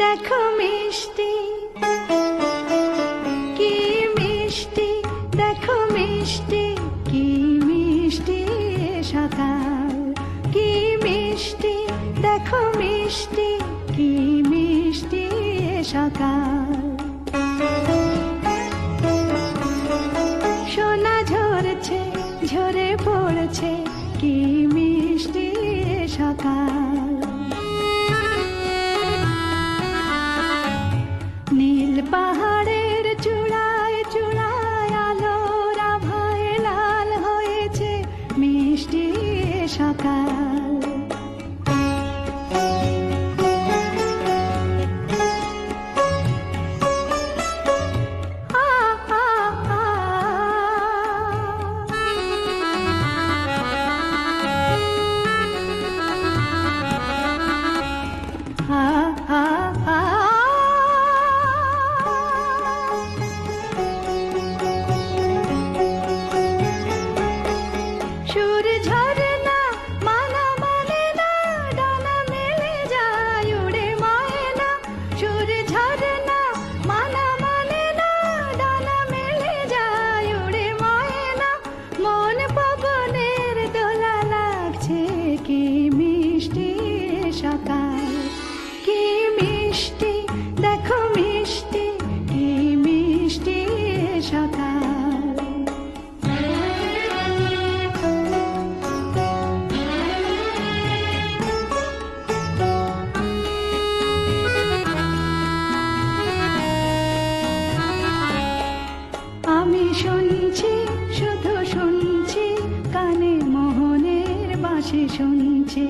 দেখো মিষ্টি, কি মিষ্টি, দেখো মিষ্টি, কি মিষ্টি সকাল, কি মিষ্টি, দেখো মিষ্টি, কি মিষ্টি সকাল। সোনা ঝরছে, ঝরে পড়ছে, কি মিষ্টি সকাল। নীল পাহাড়ের চূড়ায় চূড়ায় আলোর আভায় লাল হয়েছে মিষ্টি সকাল। সুর ঝরনা মানা মানে না, ডানা মেলে যায় উড়ে ময়না। সুর ঝরনা মানা মানে না, ডানা মেলে যায় উড়ে ময়না। মন পবনের দোলা লাগছে, কি মিষ্টি সকাল, কি মিষ্টি, দেখো মিষ্টি, কি মিষ্টি সকাল। আমি শুনছি, শুধু শুনছি, কানে মোহনের বাঁশি শুনছি।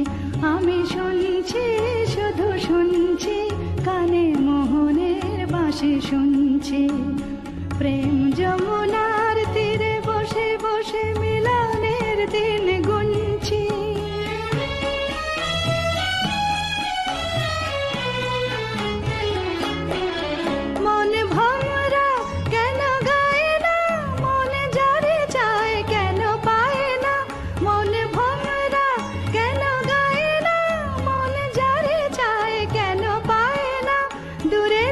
আমি শুনছি, শুধু শুনছি, কানে মোহনের বাঁশি শুনছি। প্রেম যমুনার তীরে বসে বসে মিলনের দিন গুনছি। মন ভমরা কেন গায় না, মন যারে চায় কেন পায় না। মন ভমরা কেন গায় না, মন যারে চায় কেন পায় না। দূরে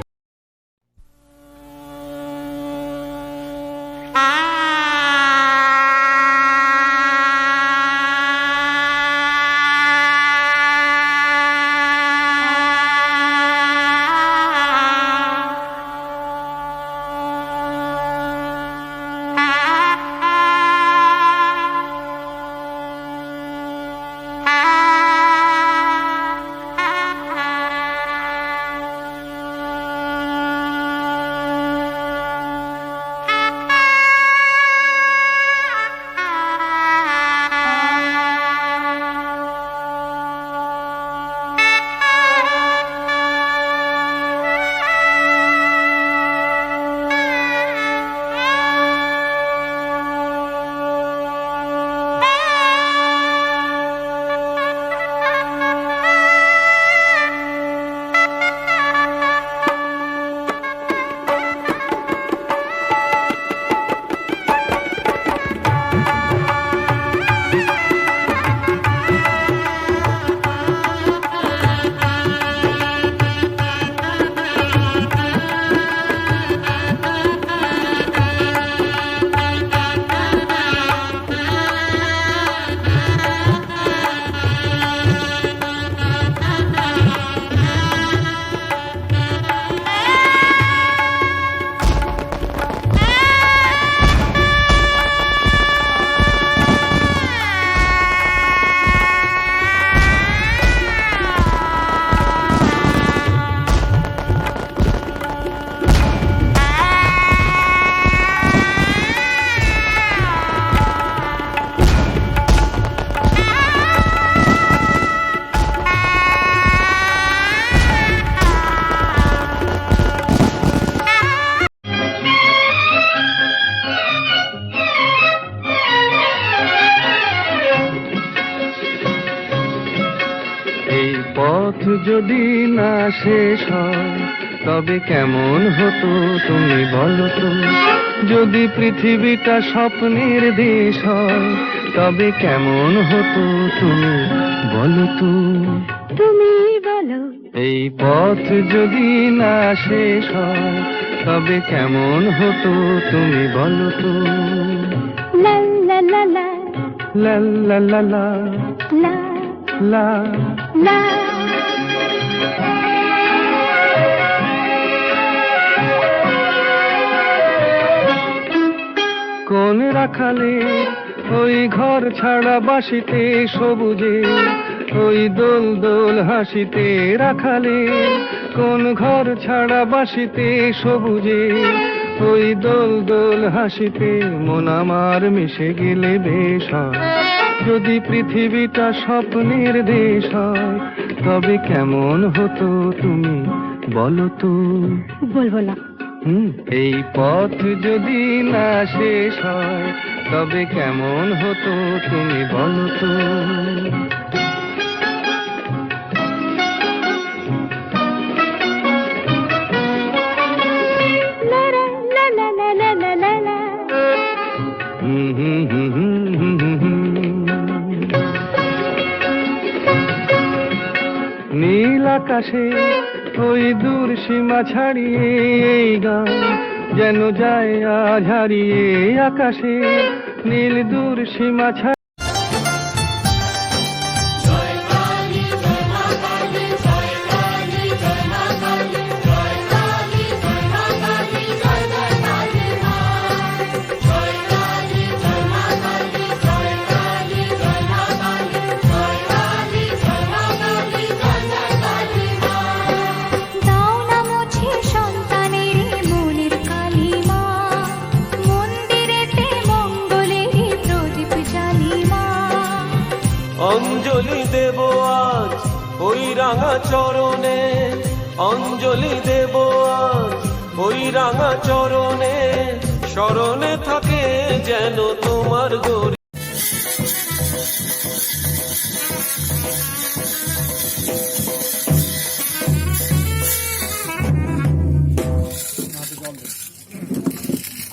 পথ যদি না শেষ হয় তবে কেমন হতো তুমি বলো তো। যদি পৃথিবীটা স্বপ্নের দেশ হয় তবে কেমন হতো তুমি বলো তো। তুমি বলো এই পথ যদি না শেষ হয় তবে কেমন হতো তুমি বলো তো। লা লা লা লা লা লা লা লা লা লা। লা। কোন রাখালে ওই ঘর ছাড়া বাসিতে সবুজে ওই দোল দোল হাসিতে রাখালে কোন ঘর ছাড়া বাসিতে সবুজে ওই দোল দোল হাসিতে মন আমার মিশে গেলে বেশ হয়। যদি পৃথিবীটা স্বপ্নের দেশ হয় তবে কেমন হতো তুমি বলো তো। বলবো না। এই পথ যদি না শেষ হয় তবে কেমন হতো তুমি বলো তো। লা লা লা লা লা লা লা লা। নীল আকাশে ওই দূর সীমা ছাড়িয়ে এই গান যেন যায় আজ হারিয়ে আকাশে নীল দূর সীমা ছাড়িয়ে। দাও না মুছে সন্তানের মনের কালিমা, মন্দিরেতে মঙ্গলেরই প্রদীপ জ্বালিমা। অঞ্জলি দেব আজ ওই রাঙা চরণে, অঞ্জলি দেব আজ ওই রাঙা চরণে, স্মরণে থাকে যেন তোমার গরি।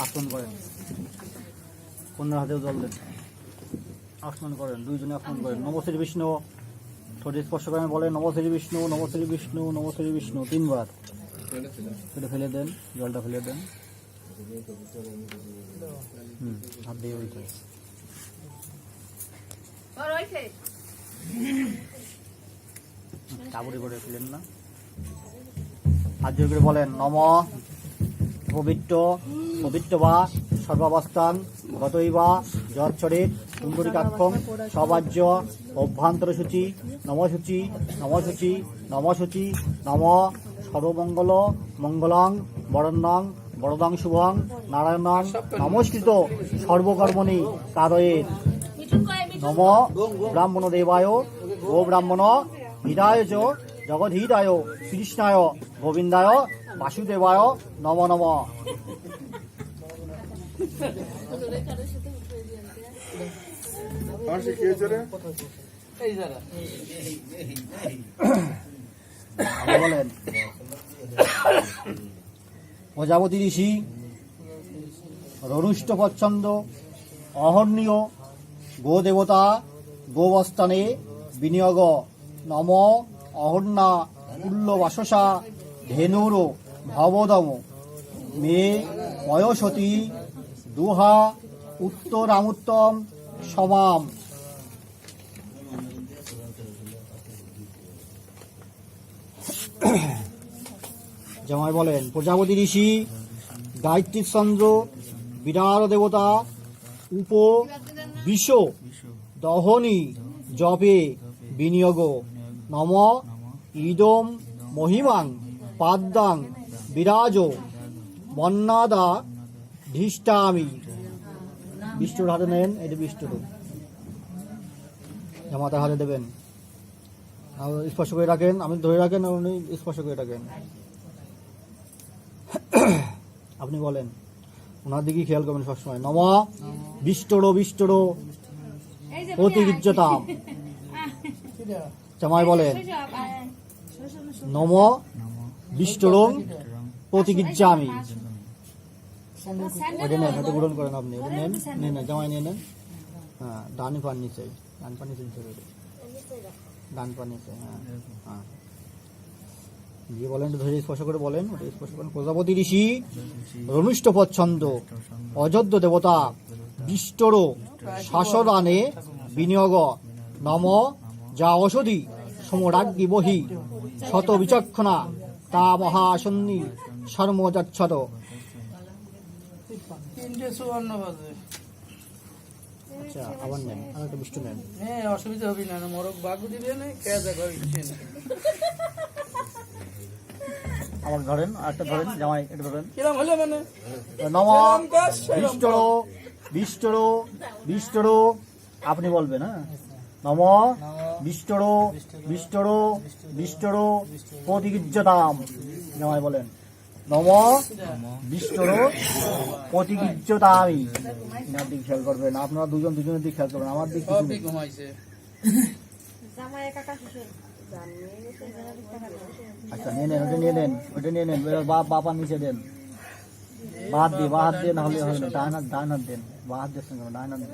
আসন করেন, কন্যার হাতেও জল দেন, আসন করেন, দুইজনে আসন করেন। নমশ্রী বিষ্ণু, ঠোঁটে স্পর্শ করেন, বলেন নমশ্রী বিষ্ণু, নমশ্রী বিষ্ণু, নমশ্রী বিষ্ণু 3 বার। সেটা ফেলে দেন, জলটা ফেলে দেন। হাত দিয়ে উঠে কাবুরি করে ফেলেন না। হাত জোর করে বলেন নম পবিত্র পবিত্র বা সর্বাবস্থান গতইবা যৎসরিত কুণ্ডরিকাক্ষম সবাজ্য অভ্যন্তর সূচি নমসূচি নমসূচি নমসূচি নম সর্বমঙ্গল মঙ্গলং বরণ্যং বরদং শুভং নারায়ণং নমস্কৃত সর্বকর্মণি কারয়েত নম ব্রাহ্মণ দেবায় গো ব্রাহ্মণ হৃদায় চ জগদ্ধিতায় কৃষ্ণায় গোবিন্দায় বাসুদেবায় নম নম। বলেন প্রজাপতি ঋষি রনুষ্ট পচ্ছন্দ অহর্ণীয় গো দেবতা গোবস্থানে বিনিয়োগ নম অহর্ণা কুল্ল বাসসা ধেনুর ভবদম মে পয়সতী দুহা উত্তরামুত্তম সমাম। জামাই বলেন প্রজাপতি ঋষি গায়ত্রী চন্দ্র বিরাট দেবতা উপ বিষ দহনী জপে বিনিয়োগ নম ইদম মহিমাং পাদ্যাং বিরাজ মন্নাদা ধিষ্ঠামি। বিষ্ণুর হাতে নেন, এটা বিষ্ণুর জামাতার হাতে দেবেন, স্পর্শ করে রাখেন, আপনি ধরে রাখেন, উনি স্পর্শ করে রাখেন। আপনি বলেন, ওনার দিকে খেয়াল করবেন সবসময়। নম বিষ্টরো বিষ্টরো প্রতিগিজ্যতাম। জামাই বলেন নম বিষ্টরং প্রতিগিজ্জামি। এটা নেন, এটা গ্রহণ করেন আপনি, এটা নেন, নেন জামাই নিয়ে নেন। হ্যাঁ, ডান পান নিচে, ডান পান নিচে, ডান পান নিচে, হ্যাঁ হ্যাঁ। দিয়ে বলেন, একটু ধৈর্য স্পর্শ করে বলেন, ওটা স্পর্শ করেন। প্রজাপতি ঋষি রমিষ্ঠ পচ্ছন্দ অযোধ্য দেবতা বিষ্টর শাসদানে বিনিয়োগ নম যা ঔষধি সমরাগ্নি বহি শত বিচক্ষণা তা মহাসন্নি সর্মযচ্ছদ। 3:54 বাজে। আচ্ছা, আবার নেন, আর একটা বিষ্ণু নেন। হ্যাঁ, অসুবিধা হবে না, মরক বাগু দিবে না, খেয়ে দেখা ইচ্ছে না। আবার ধরেন, আর একটা ধরেন, জামাই এটা ধরেন। কিরম হলে মানে? নম সেরম কাজ, সেরম বিষ্টর বিষ্টর বিষ্টর, আপনি বলবেন, হ্যাঁ। নম বিষ্টর বিষ্টর বিষ্টর প্রতিগিজ্যতাম, জামাই বলেন। নম বিষ্টর প্রতিগিজ্যতামি। আপনার দিক খেয়াল করবেন, আপনারা দুজনের দিক খেয়াল করবেন, আমার দিক কিছু সবই নেই। ঘুমাইছে। আচ্ছা, নিয়ে নেন, ওটা নিয়ে নেন, ওটা নিয়ে নেন, বাপা নিচে দেন, বাদ দিয়ে না হলে হবে না, ডান হাত দেন, বাঁ হাত দিচ্ছেন কেন, ডান হাত দেন।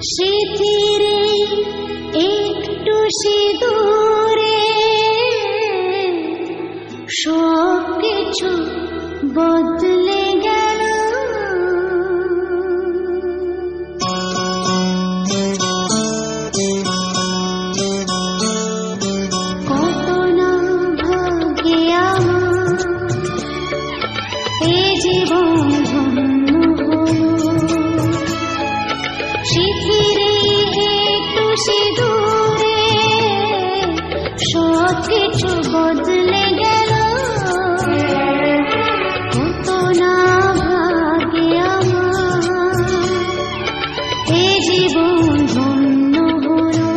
স্মৃতিরে একটু সিঁদুরে সব কিছু বদলে গেল। কত না ভাগ্যে আমার এ জীবন ধন্য হলো। স্মৃতিরে একটু সিঁদুরে সব কিছু বদলে গেল। কত না ভাগ্যে আমার এ জীবন ধন্য হলো।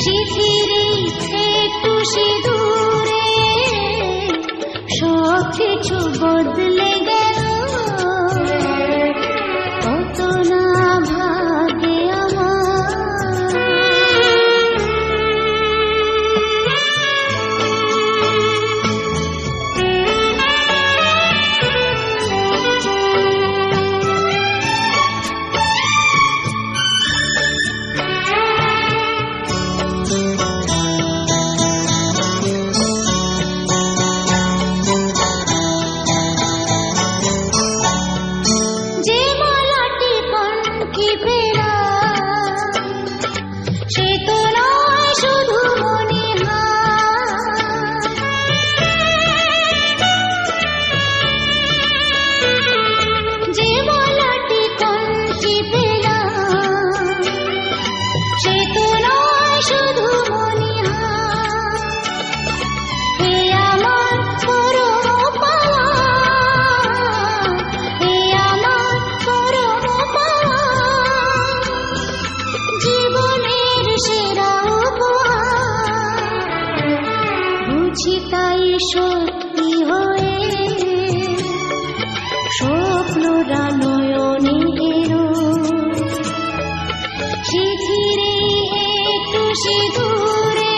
স্মৃতিরে একটু সিঁদুরে সব কিছু বদলে গেল। কত না ভাগ্যে যে মালাটি কণ্ঠে পেলা সে তো নয় শুধু মনিহার। যে মালাটি কণ্ঠে পেলা সে তো নয় শুধু মনিহার। হে আমার পরম পাওয়া, হে আমার পরম পাওয়া, জীবনের সেরা উপহার। বুঝি তাই সত্যি হয়ে স্বপ্নরা নয়নে এলো। স্মৃতিরে একটু সিঁদুরে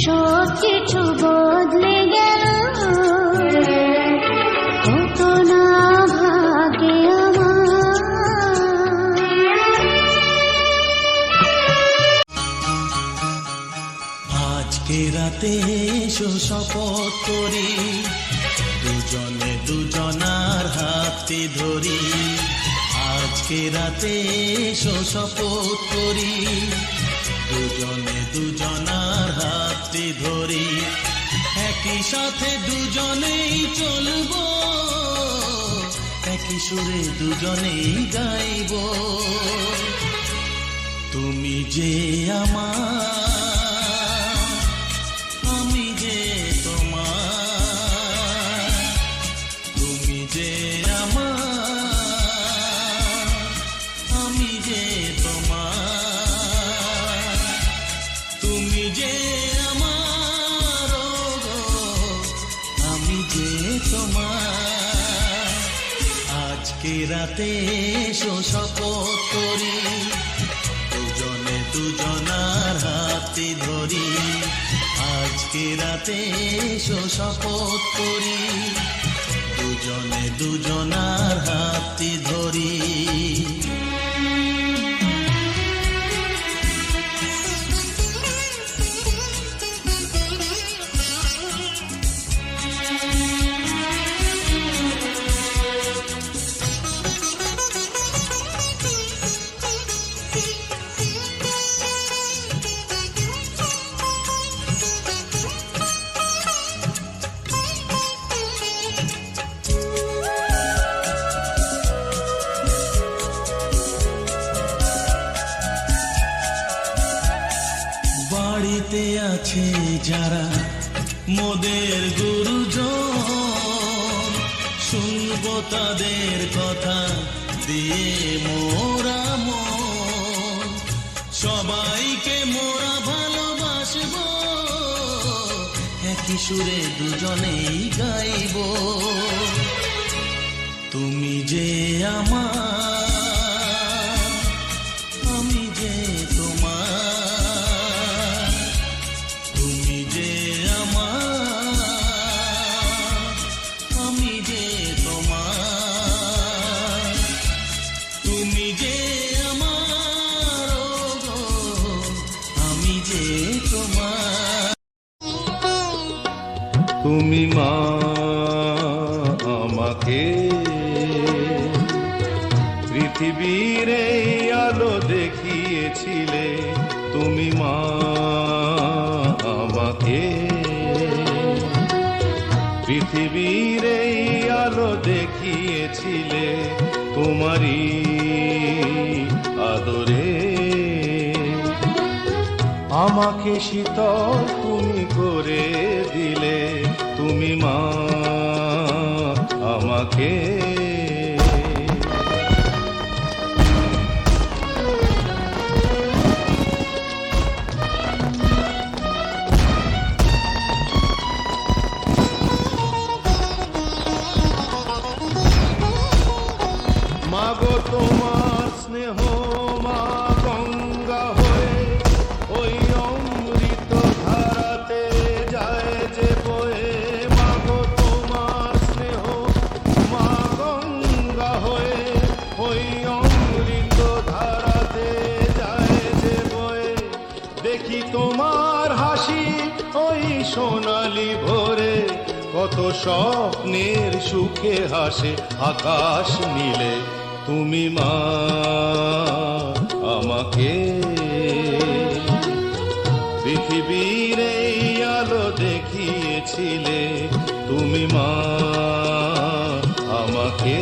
সব কিছু বদলে গেল। কত না ভাগ্যে আমার। আজকে রাতে এসো শপথ করি, দুজনে দুজনার হাতে ধরি। আজকে রাতে এসো শপথ করি, দুজনে দুজনার হাতে ধরি। একই সাথে দুজনেই চলবো, একই সুরে দুজনেই গাইব। তুমি যে আমার, আমি যে তোমার। তুমি যে আমার, আমি যে তোমার। তুমি যে আমার, গো আমি যে তোমার। আজকে রাতে এসো শপথ করি, দুজনে দুজনার হাতে ধরি। আজকে রাতে এসো শপথ করি, দুজনে দুজনার হাতে ধরি। বাড়িতে আছে যারা মোদের গুরুজন, শুনবো তাদের কথা দিয়ে মোরা মন। সবাইকে মোরা ভালোবাসবো, একই সুরে দুজনেই গাইব। তুমি যে আমার, আমি যে তোমার। তুমি যে আমার, আমি যে তোমার। তুমি মা আমাকে পৃথিবীর এই আলো দেখিয়েছিলে, তুমি মা আমাকে পৃথিবীর এই আলো দেখিয়েছিলে, তোমারই আদরে আমাকে শীতল তুমি করে দিলে, তুমি মা আমাকে। মাগো তোমার স্নেহ মা গঙ্গা হয়ে ওই অমৃত ধারাতে যায় যে বয়ে, মাগো তোমার স্নেহ মা গঙ্গা হয়ে ওই অমৃত ধারাতে যায় যে বয়ে, দেখি তোমার হাসি ওই সোনালি ভোরে, কত স্বপ্নের সুখে হাসে আকাশ নীলে, তুমি মা আমাকে পৃথিবীর এই আলো দেখিয়েছিলে, তুমি মা আমাকে।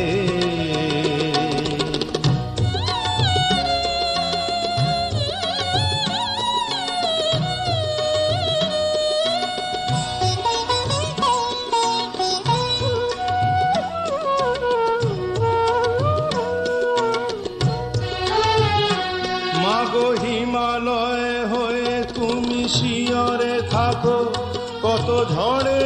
মাগো হিমালয় হয়ে তুমি শিয়রে থাকো, কত ঝড়ে